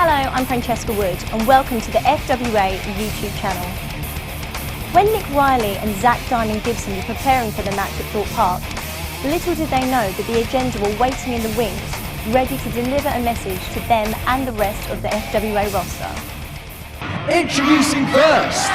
Hello, I'm Francesca Wood and welcome to the FWA YouTube channel. When Nick Riley and Zak Gibson were preparing for the match at Thorpe Park, little did they know that the Agenda were waiting in the wings, ready to deliver a message to them and the rest of the FWA roster. Introducing first,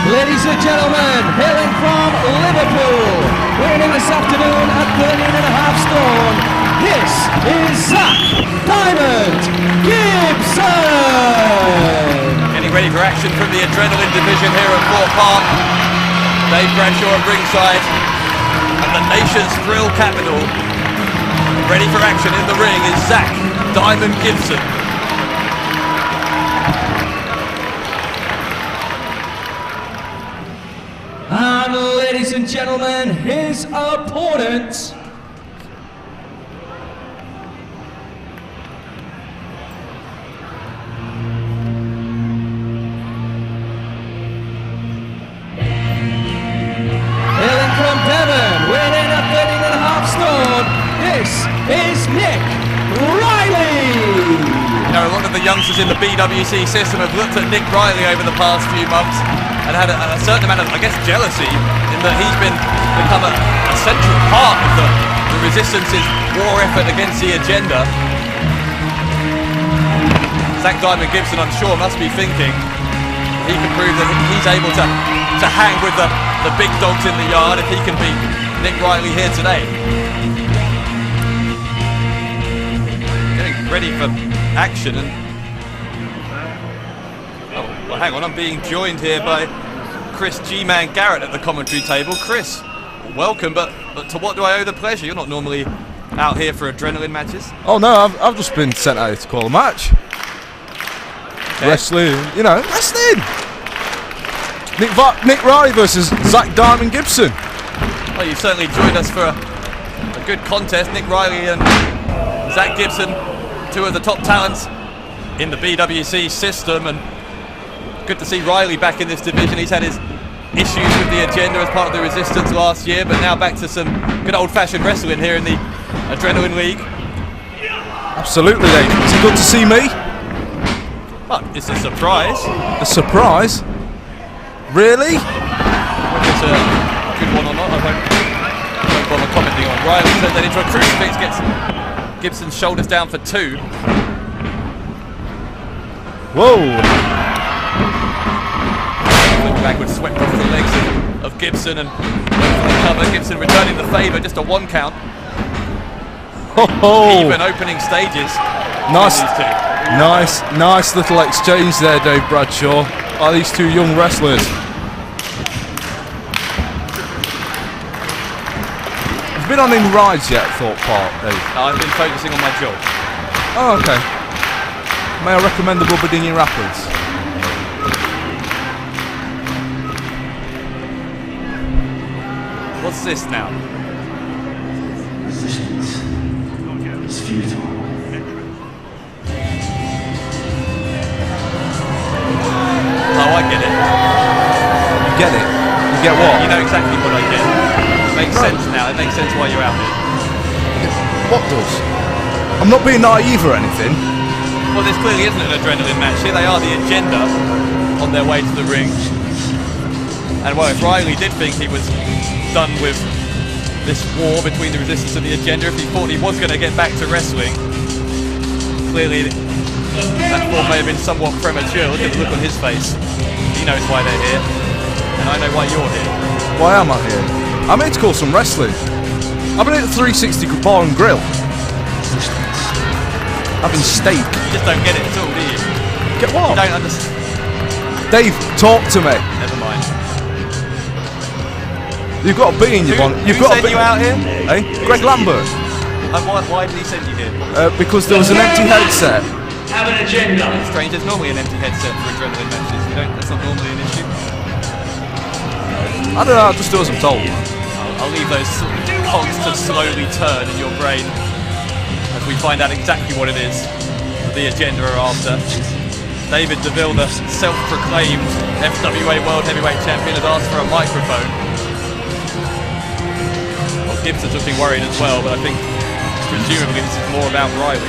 ladies and gentlemen, hailing from Liverpool, winning this afternoon at 13.5 stone, this is Zak Gibson! Getting ready for action from the Adrenaline division here at Thorpe Park. Dave Bradshaw at ringside, and the nation's thrill capital. Ready for action in the ring is Zak Gibson. And ladies and gentlemen, his opponent, hailing from Devon, weighing at 13.5 stone, this is Nick Riley! You know, a lot of the youngsters in the BWC system have looked at Nick Riley over the past few months and had a certain amount of, I guess, jealousy in that he's become a central part of the Resistance's war effort against the Agenda. Zak Gibson, I'm sure, must be thinking he can prove that he's able to hang with the big dogs in the yard if he can beat Nick Riley here today. Getting ready for action, and well, hang on, I'm being joined here by Chris G-Man Garrett at the commentary table. Chris, welcome, but to what do I owe the pleasure? You're not normally out here for Adrenaline matches. Oh no, I've just been sent out to call a match. Okay. Wrestling, you know, wrestling! Nick Riley versus Zak Gibson. Well, you've certainly joined us for a good contest. Nick Riley and Zak Gibson, two of the top talents in the BWC system, and good to see Riley back in this division. He's had his issues with the Agenda as part of the Resistance last year, but now back to some good old-fashioned wrestling here in the Adrenaline League. Absolutely, Dave. Is it good to see me? Well, it's a surprise. A surprise? Really? Whether it's a good one or not, I won't bother commenting on. Riley turns that into a crucifix, gets Gibson's shoulders down for 2. Whoa! Backwards swept off the legs of Gibson and went for the cover. Gibson returning the favour, just a 1 count. Even opening stages. Nice little exchange there, Dave Bradshaw. Are these two young wrestlers? Have you been on any rides yet at Thorpe Park, Dave? No, I've been focusing on my job. Oh, okay. May I recommend the Rubber Dinghy Rapids? What's this now? Resistance is futile. Oh, I get it. You get it? You get what? You know exactly what I get. It makes sense now. It makes sense why you're out here. What does? I'm not being naive or anything. Well, this clearly isn't an Adrenaline match here. They are the Agenda on their way to the ring. And well, if Riley did think he was done with this war between the Resistance and the Agenda, if he thought he was going to get back to wrestling, clearly that thought may have been somewhat premature. Look at the look on his face. He knows why they're here, and I know why you're here. Why am I here? I'm here to call some wrestling. I've been at the 360 Bar and Grill. Having steak. You just don't get it at all, do you? Get what? You don't understand. Dave, talk to me. Never mind. You've got a bee in your bonnet. Who sent you out here? Hey, Greg Lambert. And why did he send you here? Because there was an empty headset. Have an agenda. It's strange, there's normally an empty headset for Adrenaline matches. That's not normally an issue. I don't know, I'll just do as I'm told. I'll I'll leave those cogs to slowly turn in your brain as we find out exactly what it is the agenda are after. David Deville, the self-proclaimed FWA World Heavyweight Champion, has asked for a microphone. Well, Gibson's looking worried as well, but I think presumably this is more about Riley.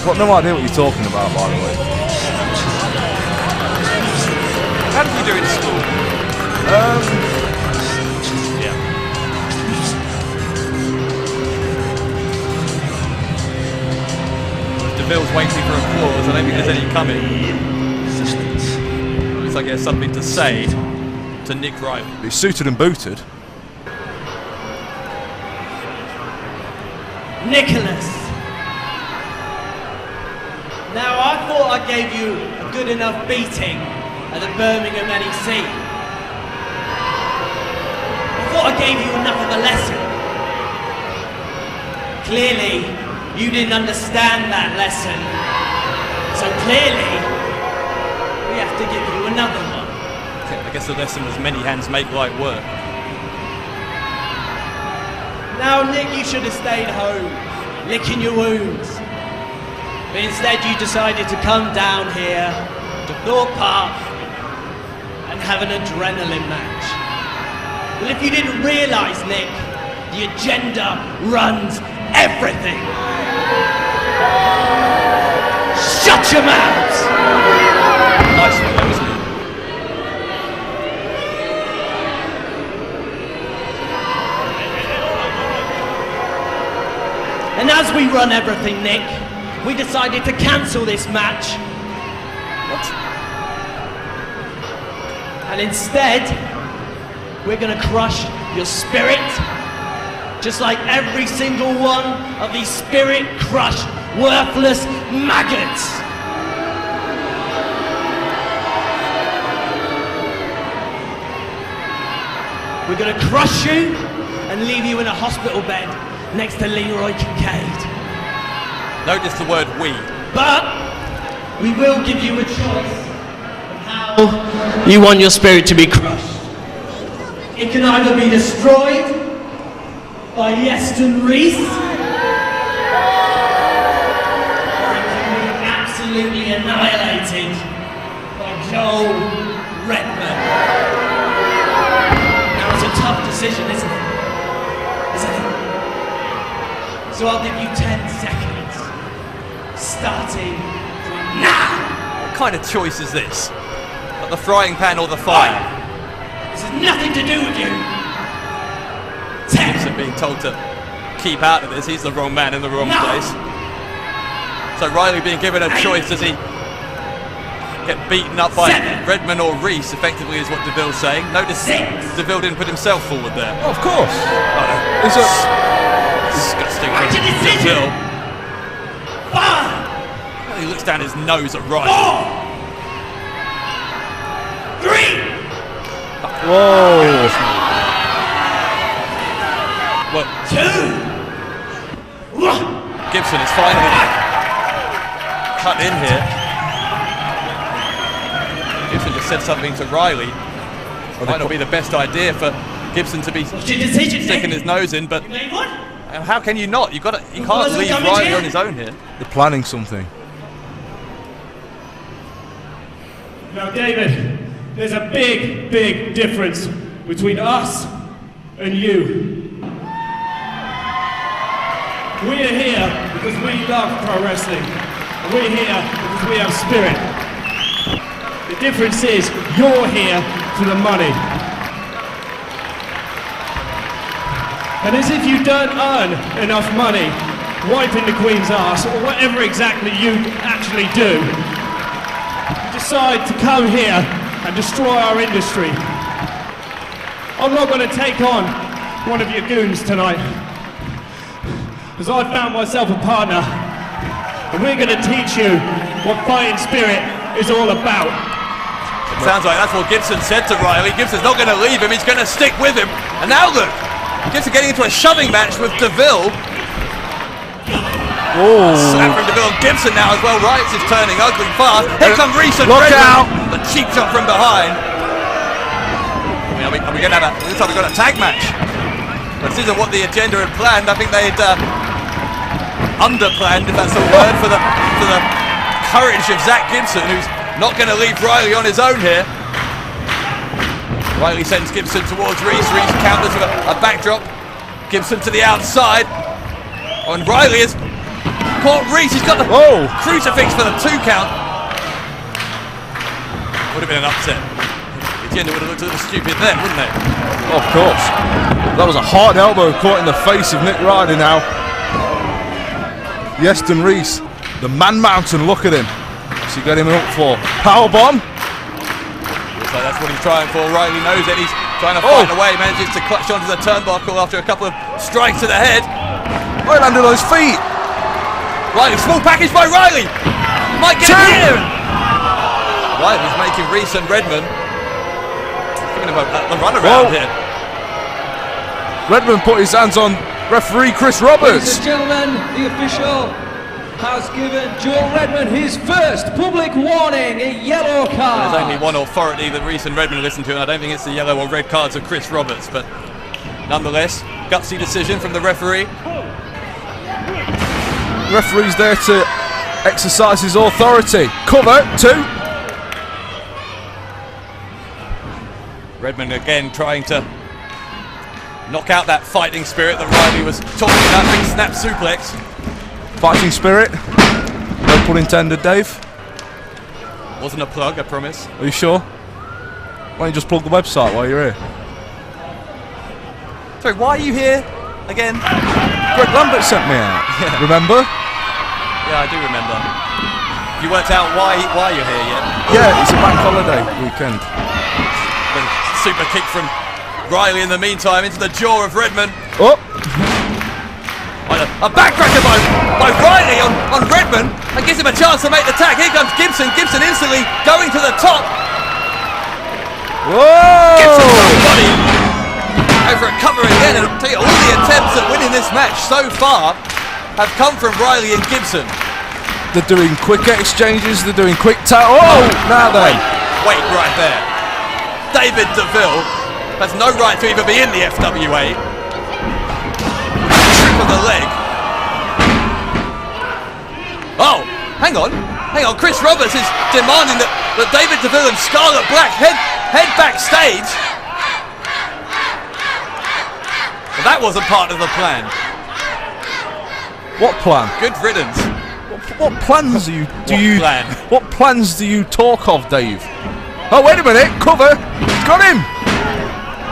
I've got no idea what you're talking about, by the way. How did you do in school? Yeah. Deville's waiting for applause. I don't think there's any coming. Looks like he has something to say to Nick Riley. He's suited and booted. Nicholas. Now, I thought I gave you a good enough beating at the Birmingham NEC. I thought I gave you enough of a lesson. Clearly, you didn't understand that lesson. So clearly, we have to give you another one. I guess the lesson was many hands make light work. Now, Nick, you should have stayed home, licking your wounds. But instead you decided to come down here to Thorpe Park and have an adrenaline match. Well, if you didn't realise, Nick, the agenda runs everything. Shut your mouths! Nice one, that wasn't it? And as we run everything, Nick, we decided to cancel this match. What? And instead, we're gonna crush your spirit, just like every single one of these spirit-crushed, worthless maggots. We're gonna crush you and leave you in a hospital bed next to Leroy Kincaid. Notice the word we. But we will give you a choice of how you want your spirit to be crushed. It can either be destroyed by Iestyn Reese, or it can be absolutely annihilated by Redman. Now it's a tough decision, isn't it? So I'll give you 10 seconds. Starting from now! What kind of choice is this? Like the frying pan or the fire? This has nothing to do with you! 10! Gibson being told to keep out of this, he's the wrong man in the wrong place. So Riley being given a choice, does he get beaten up by Redman or Reese, effectively is what Deville's saying. Notice Deville didn't put himself forward there. Oh, of course. Oh, no. It's disgusting from Deville. 5! He looks down his nose at Riley. 4! 3! Whoa. Well, 2! 1! Gibson is finally cut in here. Gibson just said something to Riley. Might not be the best idea for Gibson to be sticking his nose in, but how can you not? You can't leave Riley on his own here. They're planning something. Now, David, there's a big, big difference between us and you. We're here because we love pro wrestling. We're here because we have spirit. The difference is you're here for the money. And as if you don't earn enough money wiping the Queen's ass, or whatever exactly you actually do, you decide to come here and destroy our industry. I'm not going to take on one of your goons tonight, because I found myself a partner, and we're going to teach you what fighting spirit is all about. It sounds like that's what Gibson said to Riley. Gibson's not going to leave him, he's going to stick with him. And now look, Gibson getting into a shoving match with Deville. Oh. Slap from Deville. Gibson now as well. Rice is turning ugly fast. Here comes Reese and Look Redman. out. The cheap shot from behind. Are we going to have a... Looks like we've got a tag match. But this isn't what the agenda had planned. I think they'd underplanned, if that's the word, for the courage of Zak Gibson, who's not going to leave Riley on his own here. Riley sends Gibson towards Reese. Reese counters with a backdrop. Gibson to the outside. And Riley has caught Reese. He's got the crucifix for the 2 count. Would have been an upset. The agenda would have looked a little stupid then, wouldn't it? Of course. That was a hard elbow caught in the face of Nick Riley now. Iestyn Reese, the man mountain, look at him. What's he got him up for? Powerbomb? Looks like that's what he's trying for. Riley knows it. He's trying to find a way. Manages to clutch onto the turnbuckle after a couple of strikes to the head. Oh, he landed on his feet. Riley, small package by Riley. Might get it here. Riley's making Reese and Redman. Giving him a runaround here. Redman put his hands on referee Chris Roberts. Ladies and gentlemen, the official has given Joel Redman his first public warning, a yellow card. There's only one authority that Reese and Redman listen to, and I don't think it's the yellow or red cards of Chris Roberts, but nonetheless, gutsy decision from the referee. The referee's there to exercise his authority. Cover 2. Redman again trying to knock out that fighting spirit that Riley was talking about. Big snap suplex. Fighting spirit. No pun intended, Dave. Wasn't a plug, I promise. Are you sure? Why don't you just plug the website while you're here? Sorry, why are you here again? Greg Lambert sent me out. Yeah. Remember? Yeah, I do remember. You worked out why you're here yet? Yeah, it's a bank holiday weekend. The super kick from Riley in the meantime into the jaw of Redman. Oh! A backcracker by Riley on Redman and gives him a chance to make the tag. Here comes Gibson. Gibson instantly going to the top. Whoa! Gibson's got body over a cover again, and I'll tell you, all the attempts at winning this match so far have come from Riley and Gibson. They're doing quick exchanges, they're doing quick oh! Now then. Wait right there. David Deville has no right to even be in the FWA. Trick of the leg. Oh, hang on. Chris Roberts is demanding that David Deville and Scarlet Black head backstage. But that wasn't part of the plan. What plan? Good riddance. What plans plan? What plans do you talk of, Dave? Oh, wait a minute! Cover! Got him!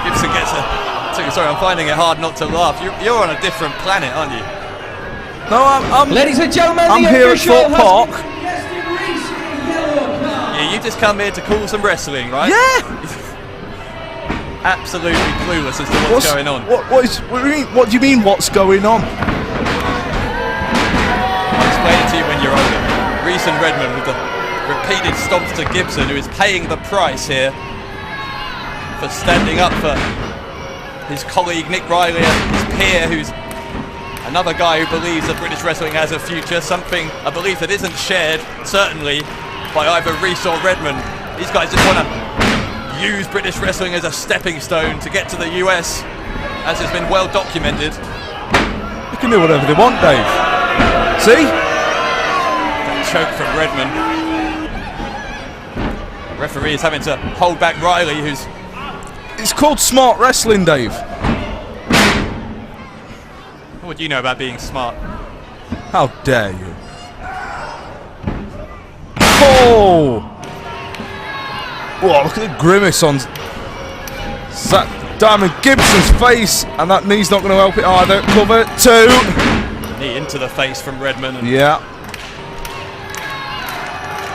Gibson gets sorry, I'm finding it hard not to laugh. You're on a different planet, aren't you? No, I'm Ladies and gentlemen, I'm the here at official Thorpe Park. Iestyn Reese, a yellow card. Yeah, you just come here to call some wrestling, right? Yeah! Absolutely clueless as to what's going on. What do you mean, what's going on? I'll explain it to you when you're older. Reese and Redman with the repeated stomps to Gibson, who is paying the price here for standing up for his colleague Nick Riley, his peer, who's another guy who believes that British wrestling has a future, a belief that isn't shared, certainly, by either Reese or Redman. These guys just want to use British wrestling as a stepping stone to get to the US, as has been well documented. They can do whatever they want, Dave. See? That choke from Redman. The referee is having to hold back Riley, who's... It's called smart wrestling, Dave. What do you know about being smart? How dare you? Oh! Whoa, look at the grimace on Zak Diamond Gibson's face, and that knee's not going to help it either. Cover 2. Knee into the face from Redman. And yeah.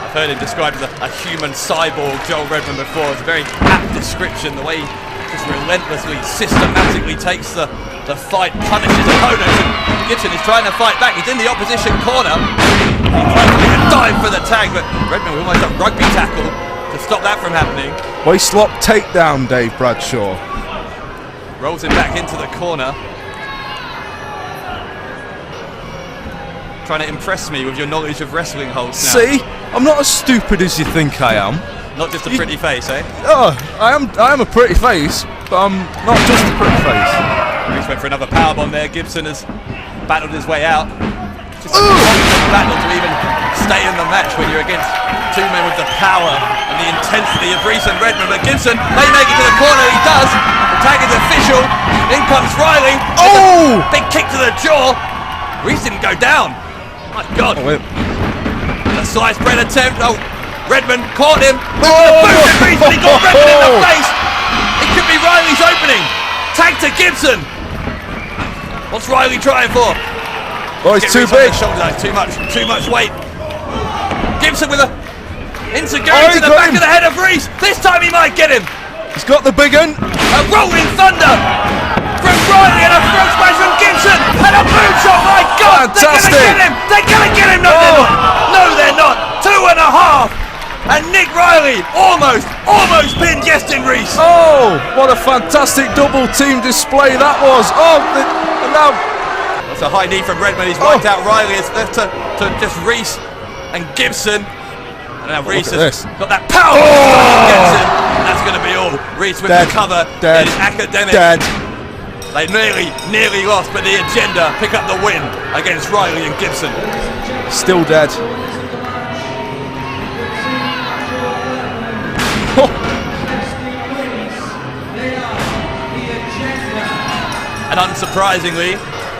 I've heard him described as a human cyborg, Joel Redman, before. It's a very apt description, the way he just relentlessly, systematically takes the fight, punishes opponents, and Gibson is trying to fight back. He's in the opposition corner. He tries to make a dive for the tag, but Redman with almost a rugby tackle to stop that from happening. Waistlock takedown, Dave Bradshaw. Rolls him back into the corner. trying to impress me with your knowledge of wrestling holds now. See? I'm not as stupid as you think I am. Not just a pretty face, eh? Oh, I am a pretty face, but I'm not just a pretty face. Reese went for another powerbomb there. Gibson has battled his way out. Just a constant battle to even stay in the match when you're against two men with the power and the intensity of Reese and Redman. But Gibson may make it to the corner. He does. The tag is official. In comes Riley. Oh! Big kick to the jaw. Reese didn't go down. My God. Oh, wait. A sliced bread attempt. Oh, Redman caught him. Oh! Reese, but he got Redman in the face. It could be Riley's opening. Tag to Gibson. What's Riley trying for? Oh, it's too big. Too much weight. Gibson with a going to the back of the head of Reese. This time he might get him. He's got the big one. A rolling thunder from Riley and a front smash from Gibson and a moonsault. My God, fantastic. They're going to get him. They're going to get him. No, they're not. No, they're not. 2.5. And Nick Riley almost pinned Iestyn Reese. Oh, what a fantastic double team display that was. Oh, and now. That's a high knee from Redman. He's wiped out Riley. It's left to just Reese and Gibson. And now Reese has got that power. Gibson. That's going to be all. Reese with the cover. It is academic. They nearly lost, but the agenda pick up the win against Riley and Gibson. Still dead. And unsurprisingly,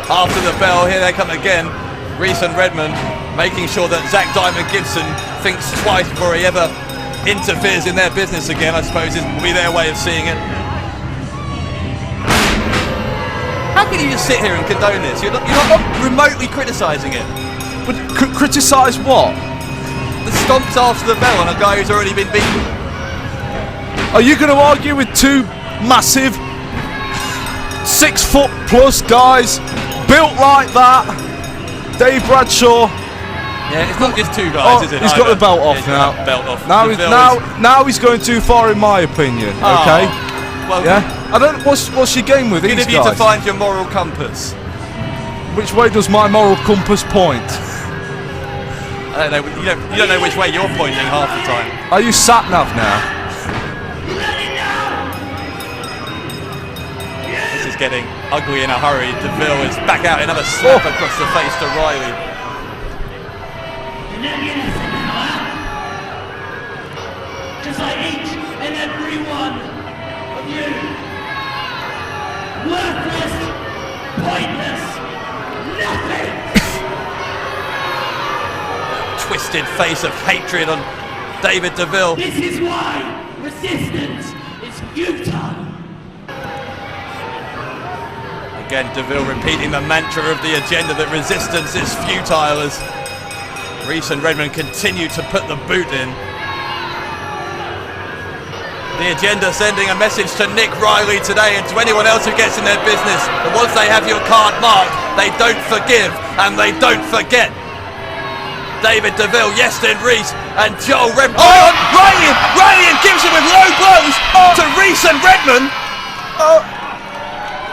after the bell, here they come again. Reese and Redman making sure that Zak Diamond Gibson thinks twice before he ever interferes in their business again, I suppose will be their way of seeing it. How can you just sit here and condone this? You're not remotely criticising it. But criticise what? The stomps after the bell on a guy who's already been beaten. Are you going to argue with two massive 6 foot plus guys built like that? Dave Bradshaw. Yeah, it's not just two guys, is it? He's got the belt off now. Belt off. Now he's going too far, in my opinion. Okay. Well, yeah. I don't. What's your game with these guys? Good of you to find your moral compass. Which way does my moral compass point? I don't know. You don't know which way you're pointing half the time. Are you sat nav now? This is getting ugly in a hurry. Deville is back out. Another slap across the face to Riley. Just like each and every one of you. Worthless, pointless, nothing. Twisted face of hatred on David Deville. This is why resistance is futile. Again, Deville repeating the mantra of the agenda that resistance is futile as Reese and Redman continue to put the boot in. The agenda sending a message to Nick Riley today and to anyone else who gets in their business that once they have your card marked, they don't forgive and they don't forget. David Deville, Iestyn Reese and Joel Redman. Oh, Riley and Gibson with low blows to Reese and Redman.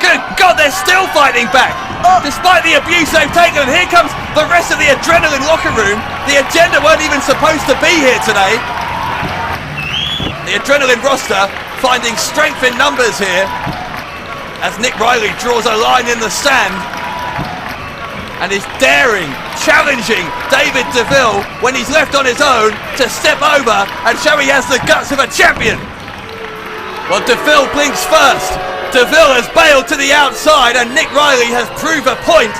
Good God, they're still fighting back. Despite the abuse they've taken, and here comes the rest of the adrenaline locker room. The agenda weren't even supposed to be here today. The adrenaline roster finding strength in numbers here as Nick Riley draws a line in the sand and is daring, challenging David Deville when he's left on his own to step over and show he has the guts of a champion. Well, Deville blinks first. Deville has bailed to the outside and Nick Riley has proved a point,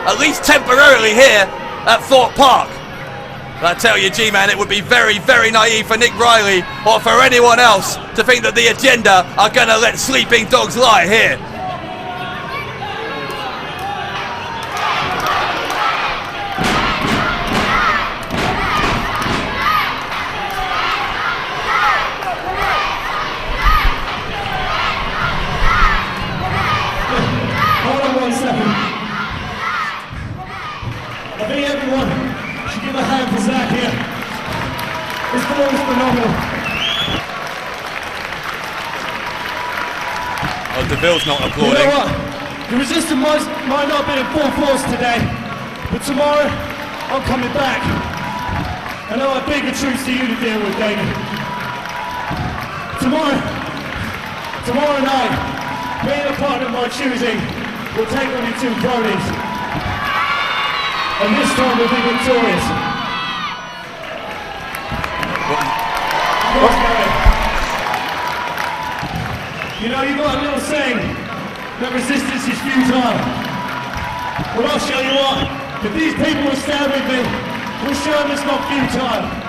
at least temporarily here at Thorpe Park. But I tell you, G-Man, it would be very, very naive for Nick Riley or for anyone else to think that the agenda are going to let sleeping dogs lie here. Hold on 1 second. I think everyone should give a hand for Zak here. His ball is phenomenal. Oh, Deville's not applauding. You know what? The resistance might not have been in full force today, but tomorrow I'm coming back. And I have bigger truths to you to deal with, David. Tomorrow night, me and a partner of my choosing will take on you two cronies. And this time we'll be victorious. You know, you've got a little saying that resistance is futile. Well, I'll show you what. If these people will stand with me, we'll show them it's not futile.